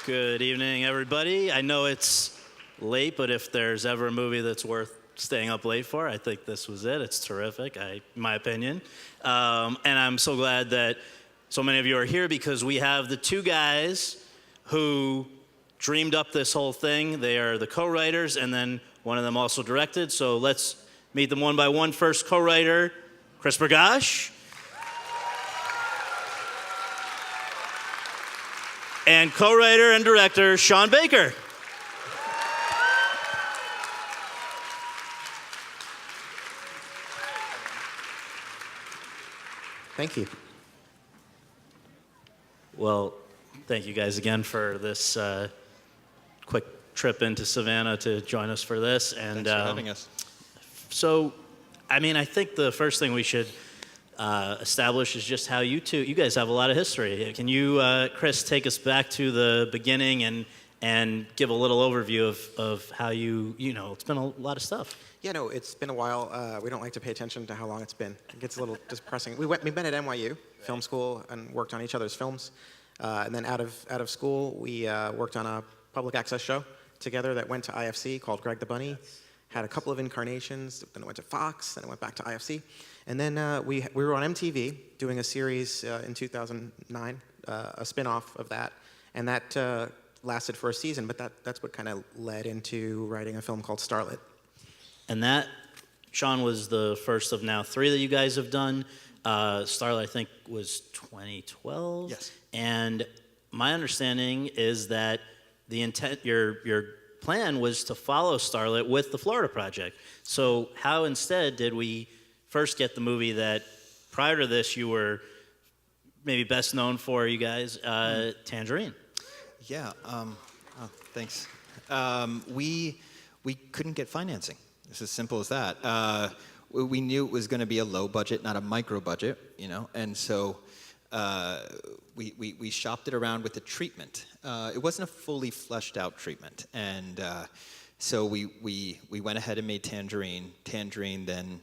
Good evening, everybody. I know it's late, but if there's ever a movie that's worth staying up late for, I think this was it. It's terrific, in my opinion. And I'm so glad that so many of you are here because we have the two guys who dreamed up this whole thing. They are the co-writers, and then one of them also directed. So let's meet them one by one. First co-writer, Chris Bergoch. And co-writer and director, Sean Baker. Thank you. Well, thank you guys again for this quick trip into Savannah to join us for this. And thanks for having us. So, I mean, I think the first thing we should establish is just how you guys have a lot of history. Can you, Chris, take us back to the beginning and give a little overview of how it's been a lot of stuff. Yeah, no, it's been a while. We don't like to pay attention to how long it's been. It gets a little depressing. We've been at NYU film school and worked on each other's films. And then out of school, we worked on a public access show together that went to IFC called Greg the Bunny. Had a couple of incarnations, then it went to Fox, then it went back to IFC. And then we were on MTV doing a series in 2009, a spin-off of that. And that lasted for a season, but that's what kind of led into writing a film called Starlet. And that, Sean, was the first of now 3 that you guys have done. Starlet, I think, was 2012. Yes. And my understanding is that the intent, your plan was to follow Starlet with the Florida Project. So how instead did we first get the movie that prior to this you were maybe best known for, you guys, Tangerine? Yeah, thanks. We couldn't get financing. It's as simple as that. We knew it was going to be a low budget, not a micro budget, and so we shopped it around with the treatment. It wasn't a fully fleshed out treatment, and so we went ahead and made Tangerine. Tangerine then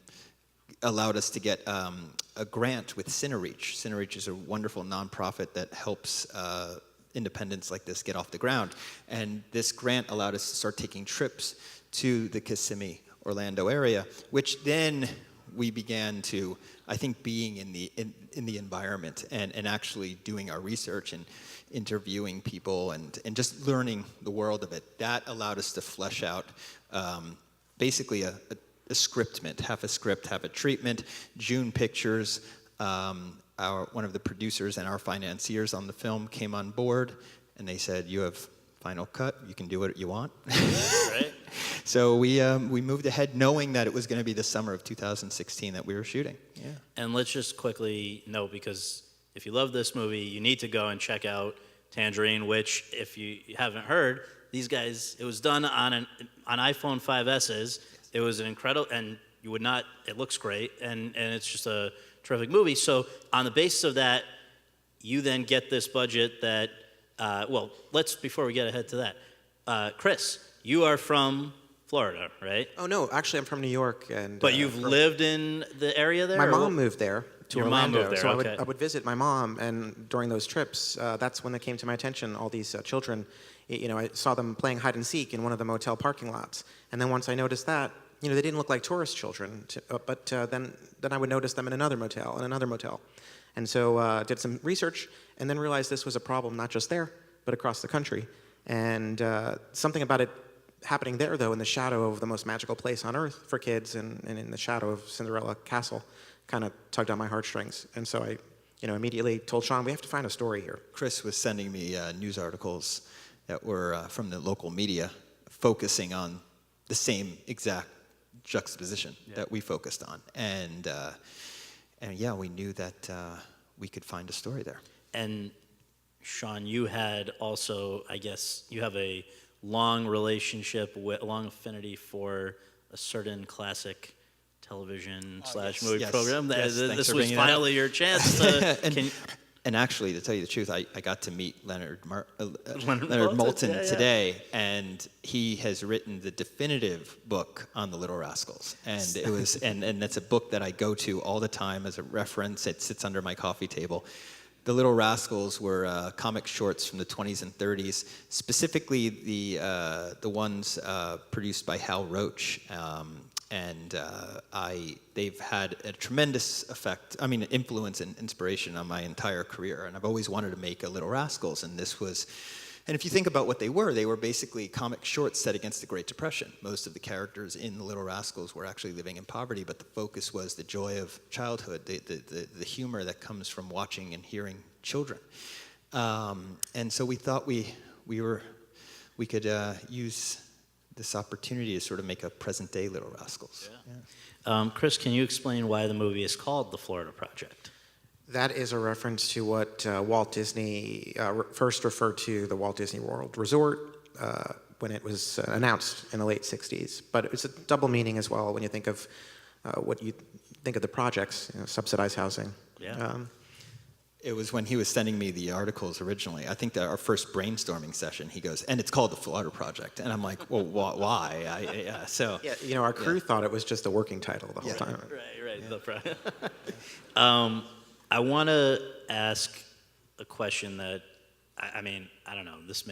allowed us to get a grant with CineReach. CineReach is a wonderful nonprofit that helps independents like this get off the ground. And this grant allowed us to start taking trips to the Kissimmee, Orlando area, which then we began to, I think, being in the environment and actually doing our research and interviewing people and just learning the world of it. That allowed us to flesh out basically a scriptment, half a script, half a treatment. June Pictures, one of the producers and our financiers on the film came on board, and they said, "You have final cut. You can do what you want." Right. So we moved ahead, knowing that it was going to be the summer of 2016 that we were shooting. Yeah. And let's just quickly note, because if you love this movie, you need to go and check out Tangerine, which, if you haven't heard, these guys, it was done on iPhone 5S's. It was an incredible, and you would not, it looks great, and it's just a terrific movie. So on the basis of that, you then get this budget that, before we get ahead to that, Chris, you are from Florida, right? Oh, no, actually, I'm from New York. But you've lived in the area there? My mom moved there to Your Orlando. mom moved there, so okay. I would visit my mom, and during those trips, that's when they came to my attention, all these children. I saw them playing hide and seek in one of the motel parking lots. And then once I noticed that, they didn't look like tourist children, but then I would notice them in another motel and another motel. And so did some research and then realized this was a problem not just there, but across the country. And something about it happening there, though, in the shadow of the most magical place on earth for kids and in the shadow of Cinderella Castle, kind of tugged on my heartstrings. And so I immediately told Sean, we have to find a story here. Chris was sending me news articles that were from the local media focusing on the same exact juxtaposition that we focused on. And yeah, we knew that we could find a story there. And Sean, you had also, I guess, you have a long relationship, a long affinity for a certain classic television / movie program. This was finally your chance to... And actually, to tell you the truth, I got to meet Leonard Moulton today, and he has written the definitive book on the Little Rascals. And it was, and that's a book that I go to all the time as a reference. It sits under my coffee table. The Little Rascals were comic shorts from the 20s and 30s, specifically the ones produced by Hal Roach. They've had a tremendous effect, influence and inspiration on my entire career. And I've always wanted to make a Little Rascals, and this was, and if you think about what they were basically comic shorts set against the Great Depression. Most of the characters in the Little Rascals were actually living in poverty, but the focus was the joy of childhood, the humor that comes from watching and hearing children. And so we thought we could use this opportunity to sort of make a present-day Little Rascals. Yeah. Chris, can you explain why the movie is called The Florida Project? That is a reference to what Walt Disney first referred to the Walt Disney World Resort when it was announced in the late 60s. But it's a double meaning as well when you think of what you think of the projects, subsidized housing. Yeah. It was when he was sending me the articles originally. I think that our first brainstorming session, he goes, and it's called the Florida Project. And I'm like, well, why? Yeah, our crew thought it was just a working title the whole time. Right. I want to ask a question that, I don't know, it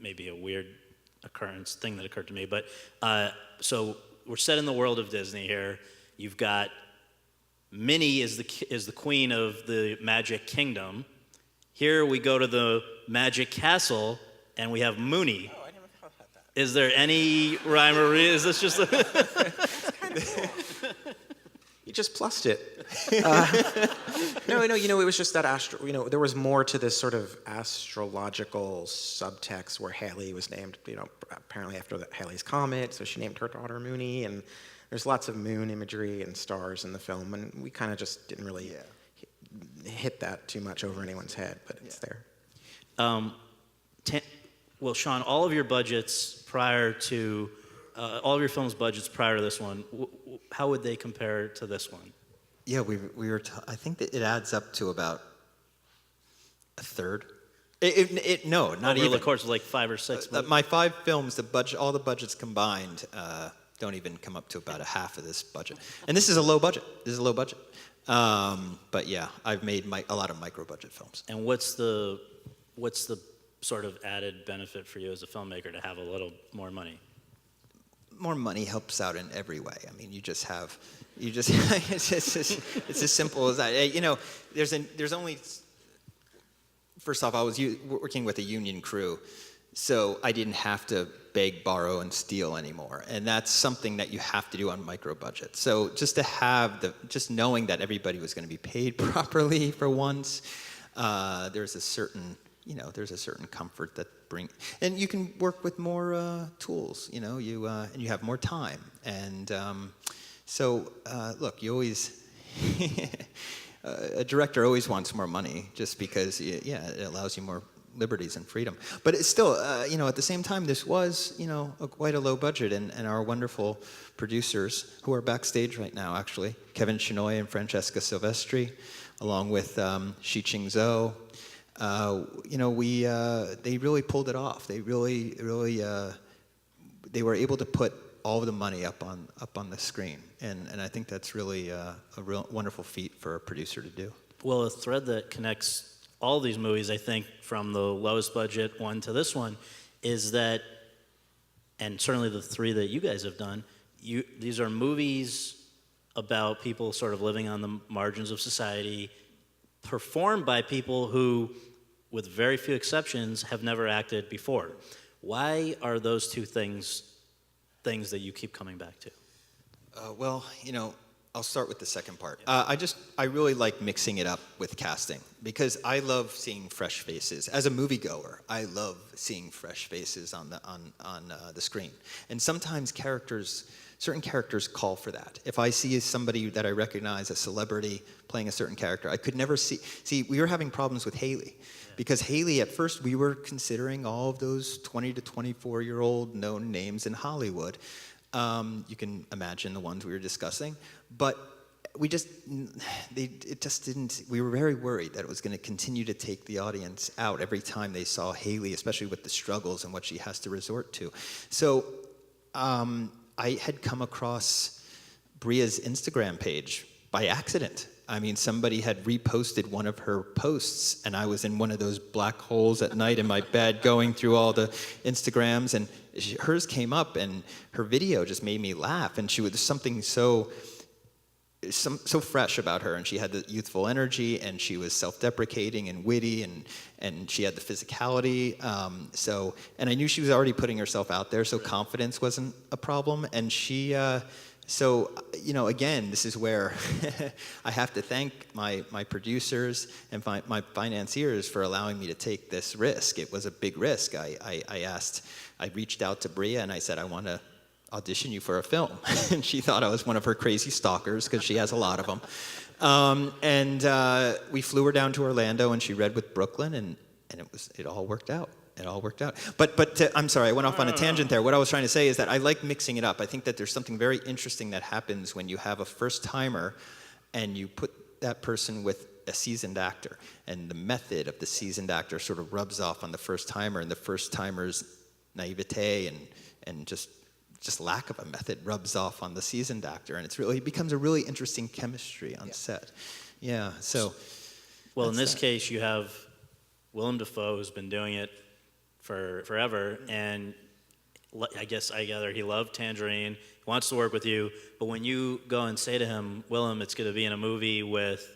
may be a weird thing that occurred to me, but so we're set in the world of Disney here. You've got Minnie is the queen of the Magic Kingdom. Here we go to the Magic Castle, and we have Mooney. Oh, I never thought about that. Is there any rhyme or reason? Is this just a... You just plussed it. No, it was just that there was more to this sort of astrological subtext where Halley was named, apparently after Halley's Comet, so she named her daughter Mooney, and there's lots of moon imagery and stars in the film, and we kind of just didn't really hit that too much over anyone's head, but it's there. Well, Sean, all of your budgets prior to, all of your film's budgets prior to this one, how would they compare to this one? Yeah, I think that it adds up to about a third. No, not even. Over the course of like 5 or 6. My 5 films, all the budgets combined, don't even come up to about a half of this budget. And this is a low budget. But yeah, I've made a lot of micro-budget films. And what's the sort of added benefit for you as a filmmaker to have a little more money? More money helps out in every way. It's as simple as that. There's only, first off, I was working with a union crew, so I didn't have to beg, borrow, and steal anymore. And that's something that you have to do on micro budget. So just just knowing that everybody was going to be paid properly for once, there's a certain comfort that and you can work with more tools, and you have more time. And look, you always, a director always wants more money just because, it allows you more liberties and freedom. But it's still, at the same time, this was, quite a low budget, and our wonderful producers, who are backstage right now, actually, Kevin Chenoy and Francesca Silvestri, along with Shi-Ching Zhou, they really pulled it off. They really, they were able to put all of the money up on the screen, and I think that's really a real wonderful feat for a producer to do. Well, a thread that connects all these movies, I think, from the lowest budget one to this one, is that, and certainly the 3 that you guys have done, these are movies about people sort of living on the margins of society, performed by people who, with very few exceptions, have never acted before. Why are those 2 things that you keep coming back to? I'll start with the second part. I really like mixing it up with casting because I love seeing fresh faces. As a moviegoer, I love seeing fresh faces on the screen. And sometimes certain characters call for that. If I see somebody that I recognize, a celebrity playing a certain character, I could never see, we were having problems with Haley. Because Haley, at first, we were considering all of those 20 to 24-year-old known names in Hollywood. You can imagine the ones we were discussing. But we were very worried that it was going to continue to take the audience out every time they saw Haley, especially with the struggles and what she has to resort to. So I had come across Bria's Instagram page by accident. I mean, somebody had reposted one of her posts, and I was in one of those black holes at night in my bed going through all the Instagrams, and hers came up, and her video just made me laugh, and she was something so fresh about her, and she had the youthful energy, and she was self-deprecating and witty, and she had the physicality. And I knew she was already putting herself out there, so confidence wasn't a problem. And she, again, this is where I have to thank my producers and my financiers for allowing me to take this risk. It was a big risk. I reached out to Bria, and I said, I want to audition you for a film. And she thought I was one of her crazy stalkers, because she has a lot of them. We flew her down to Orlando, and she read with Brooklyn, and it all worked out. It all worked out. I'm sorry, I went off on a tangent there. What I was trying to say is that I like mixing it up. I think that there's something very interesting that happens when you have a first-timer and you put that person with a seasoned actor, and the method of the seasoned actor sort of rubs off on the first-timer, and the first-timer's naivete and just lack of a method rubs off on the seasoned actor, and it becomes a really interesting chemistry on set. Yeah, so. Well, in this case, you have Willem Dafoe, who's been doing it for forever, and I gather he loved Tangerine, he wants to work with you, but when you go and say to him, Willem, it's going to be in a movie with,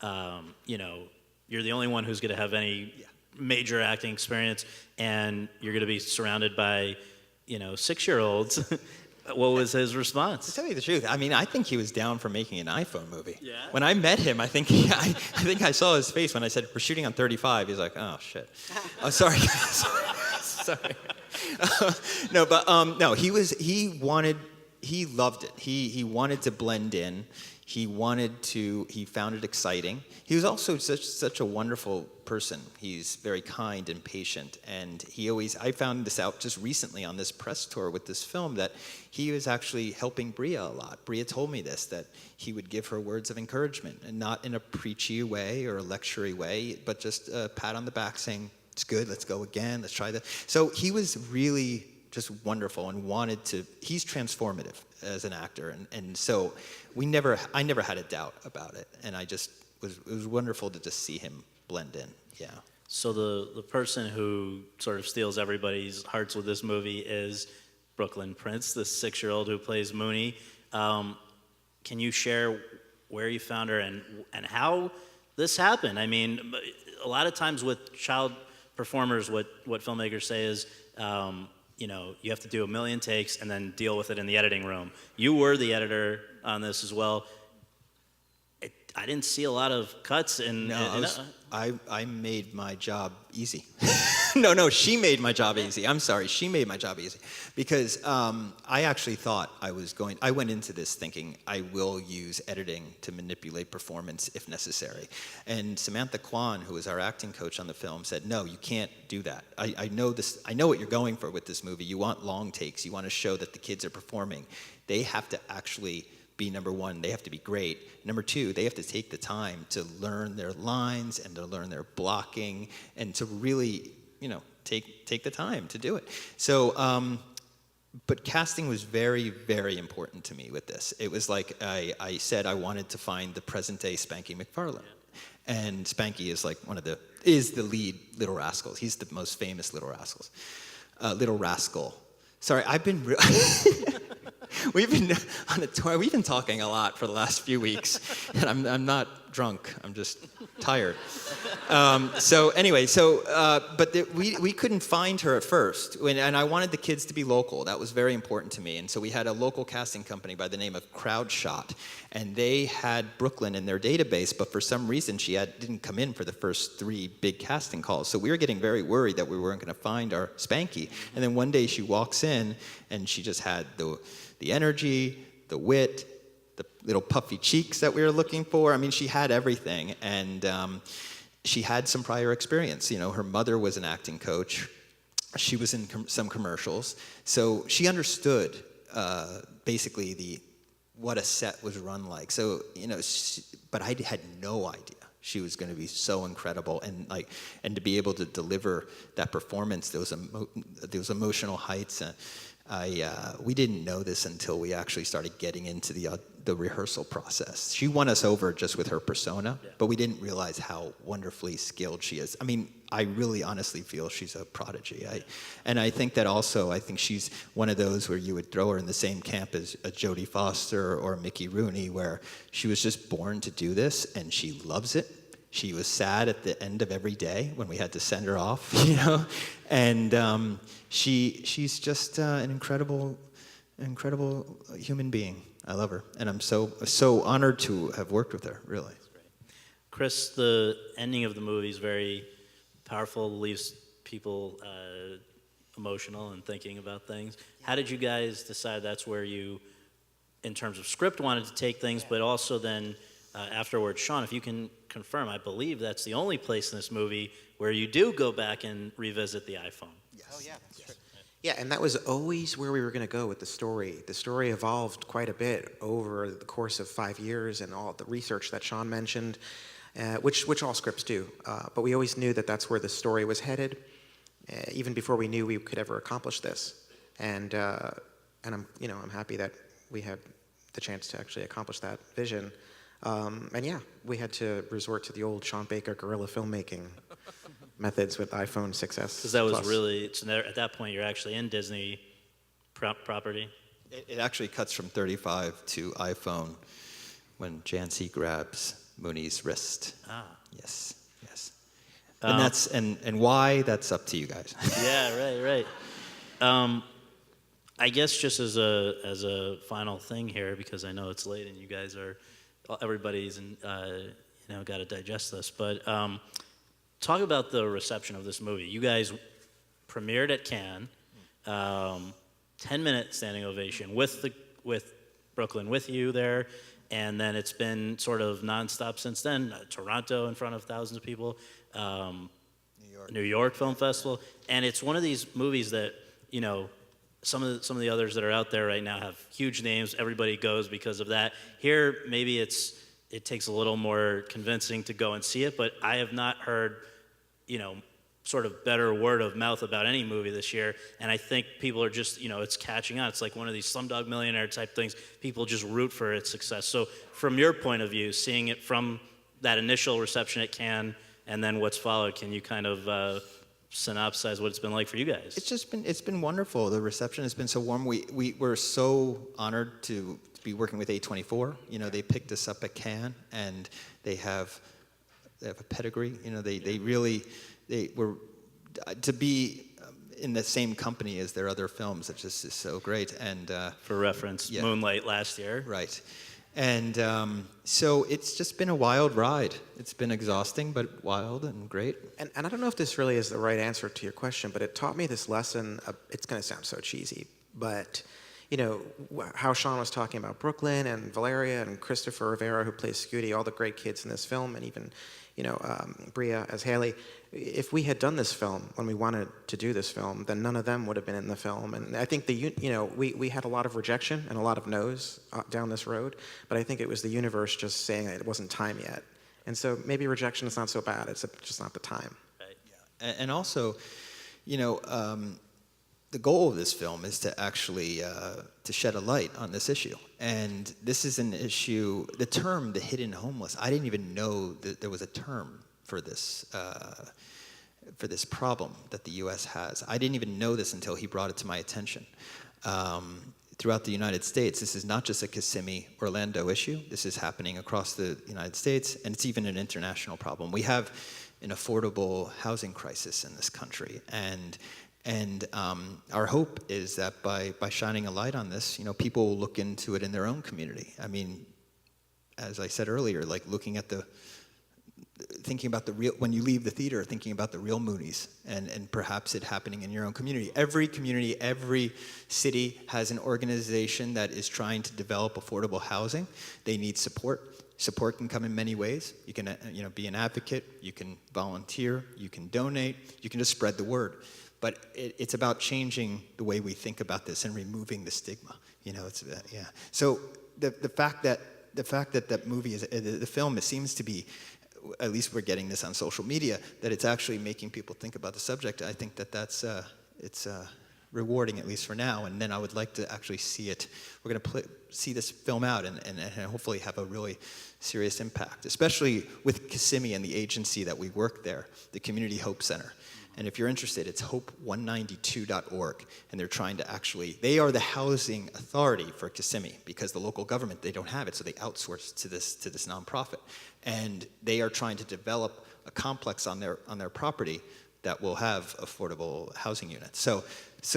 you're the only one who's going to have any major acting experience, and you're going to be surrounded by 6-year-olds. What was his response? To tell you the truth, I mean, I think he was down for making an iPhone movie. Yeah? When I met him, I think I saw his face when I said, we're shooting on 35. He's like, oh, shit. Oh, sorry. Sorry. No, he loved it. He wanted to blend in. He found it exciting. He was also such a wonderful person. He's very kind and patient, and I found this out just recently on this press tour with this film, that he was actually helping Bria a lot. Bria told me this, that he would give her words of encouragement, and not in a preachy way or a lectury way, but just a pat on the back saying, it's good, let's go again, let's try that. So he was really just wonderful and he's transformative as an actor. And so I never had a doubt about it. And it was wonderful to just see him blend in, yeah. So the person who sort of steals everybody's hearts with this movie is Brooklyn Prince, the 6-year-old who plays Mooney. Can you share where you found her and how this happened? I mean, a lot of times with child performers, what filmmakers say is, you have to do 1 million takes and then deal with it in the editing room. You were the editor on this as well. I didn't see a lot of cuts in. I made my job easy. No, she made my job easy. I'm sorry, she made my job easy. Because I actually thought I went into this thinking I will use editing to manipulate performance if necessary. And Samantha Kwan, who was our acting coach on the film, said, no, you can't do that. I know this. I know what you're going for with this movie. You want long takes. You want to show that the kids are performing. They have to actually be, number one, they have to be great. Number two, they have to take the time to learn their lines and to learn their blocking and to really, take the time to do it. So, but casting was very, very important to me with this. It was like I said I wanted to find the present-day Spanky McFarlane. And Spanky is the lead Little Rascals. He's the most famous Little Rascals. Little Rascal. Sorry, we've been on a tour. We've been talking a lot for the last few weeks, and I'm not drunk. I'm just tired. We couldn't find her at first, and I wanted the kids to be local. That was very important to me, and so we had a local casting company by the name of Crowdshot, and they had Brooklyn in their database, but for some reason she didn't come in for the first 3 big casting calls. So we were getting very worried that we weren't going to find our Spanky. And then one day she walks in, and she just had the energy, the wit, the little puffy cheeks that we were looking for. I mean, she had everything, and she had some prior experience. Her mother was an acting coach. She was in some commercials, so she understood basically what a set was run like. So but I had no idea she was going to be so incredible, and to be able to deliver that performance, those emotional heights. we didn't know this until we actually started getting into the rehearsal process. She won us over just with her persona, but we didn't realize how wonderfully skilled she is. I mean, I really honestly feel she's a prodigy. And I think that also, I think she's one of those where you would throw her in the same camp as a Jodie Foster or Mickey Rooney, where she was just born to do this and she loves it. She was sad at the end of every day when we had to send her off, and she's just an incredible human being. I love her, and I'm so honored to have worked with her, really. Chris, the ending of the movie is very powerful, leaves people emotional and thinking about things. How did you guys decide that's where you, in terms of script, wanted to take things, but also then afterwards, Sean, if you can confirm, I believe that's the only place in this movie where you do go back and revisit the iPhone. Yes. Oh, yeah, that's true. Yeah, and that was always where we were going to go with the story. The story evolved quite a bit over the course of 5 years, and all the research that Sean mentioned, which all scripts do. But we always knew that that's where the story was headed, even before we knew we could ever accomplish this. And I'm happy that we had the chance to actually accomplish that vision. And yeah, we had to resort to the old Sean Baker guerrilla filmmaking methods with iPhone 6s. Because that was really, at that point, you're actually in Disney property. It actually cuts from 35 to iPhone when Jancy grabs Mooney's wrist. Ah. Yes. And that's and why, that's up to you guys. Yeah, right. I guess just as a final thing here, because I know it's late and you guys are, everybody's got to digest this, but talk about the reception of this movie. You guys premiered at Cannes, 10-minute standing ovation with Brooklyn with you there, and then it's been sort of nonstop since then. Toronto in front of thousands of people, New York Film Festival, and it's one of these movies that some of the others that are out there right now have huge names. Everybody goes because of that. Here, maybe it takes a little more convincing to go and see it, but I have not heard, sort of better word of mouth about any movie this year, and I think people are just, it's catching on. It's like one of these Slumdog Millionaire type things. People just root for its success. So from your point of view, seeing it from that initial reception at Cannes and then what's followed, can you kind of synopsize what it's been like for you guys? It's been wonderful. The reception has been so warm. We were so honored to be working with A24. They picked us up at Cannes, and they have a pedigree. They were to be in the same company as their other films. It just is so great. And for reference, Moonlight last year, right? And so it's just been a wild ride. It's been exhausting, but wild and great. And I don't know if this really is the right answer to your question, but it taught me this lesson. It's going to sound so cheesy, but how Sean was talking about Brooklyn and Valeria and Christopher Rivera, who plays Scooty, all the great kids in this film, and even Bria as Haley. If we had done this film when we wanted to do this film, then none of them would have been in the film. And I think we had a lot of rejection and a lot of no's down this road, but I think it was the universe just saying that it wasn't time yet. And so maybe rejection is not so bad. It's just not the time. Right. Yeah. And also, the goal of this film is to actually to shed a light on this issue. And this is an issue, the term, the hidden homeless, I didn't even know that there was a term for this problem that the U.S. has. I didn't even know this until he brought it to my attention. Throughout the United States, this is not just a Kissimmee, Orlando issue. This is happening across the United States, and it's even an international problem. We have an affordable housing crisis in this country, and our hope is that by shining a light on this, people will look into it in their own community. I mean, as I said earlier, like looking at thinking about the real, when you leave the theater, thinking about the real Moonies, and perhaps it happening in your own community. Every community, every city has an organization that is trying to develop affordable housing. They need support. Support can come in many ways. You can, be an advocate. You can volunteer. You can donate. You can just spread the word. But it's about changing the way we think about this and removing the stigma. So the fact that that movie is the film, it seems to be, at least we're getting this on social media, that it's actually making people think about the subject. I think that's rewarding, at least for now. And then I would like to actually see it. We're going to see this film out and hopefully have a really serious impact, especially with Kissimmee and the agency that we work there, the Community Hope Center. And if you're interested, it's hope192.org. And they're trying to they are the housing authority for Kissimmee, because the local government, they don't have it, so they outsource to this nonprofit. And they are trying to develop a complex on their property that will have affordable housing units. So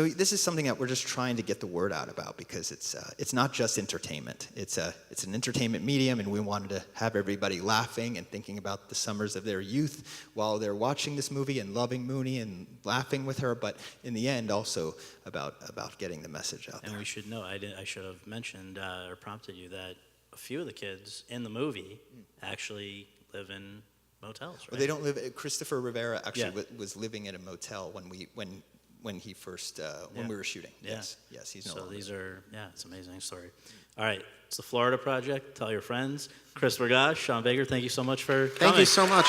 this is something that we're just trying to get the word out about, because it's not just entertainment. It's an entertainment medium, and we wanted to have everybody laughing and thinking about the summers of their youth while they're watching this movie and loving Mooney and laughing with her, but in the end also about getting the message out there. And we should know, I should have mentioned or prompted you that a few of the kids in the movie actually live in motels, right? Well, they don't live. Christopher Rivera actually Yeah. was living in a motel when he first when we were shooting. Yeah. Yes, he's no So longer. these are, it's an amazing story. All right, it's the Florida Project. Tell your friends. Chris Bergoch, Sean Baker, thank you so much for coming. Thank you so much.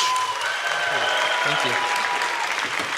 Thank you.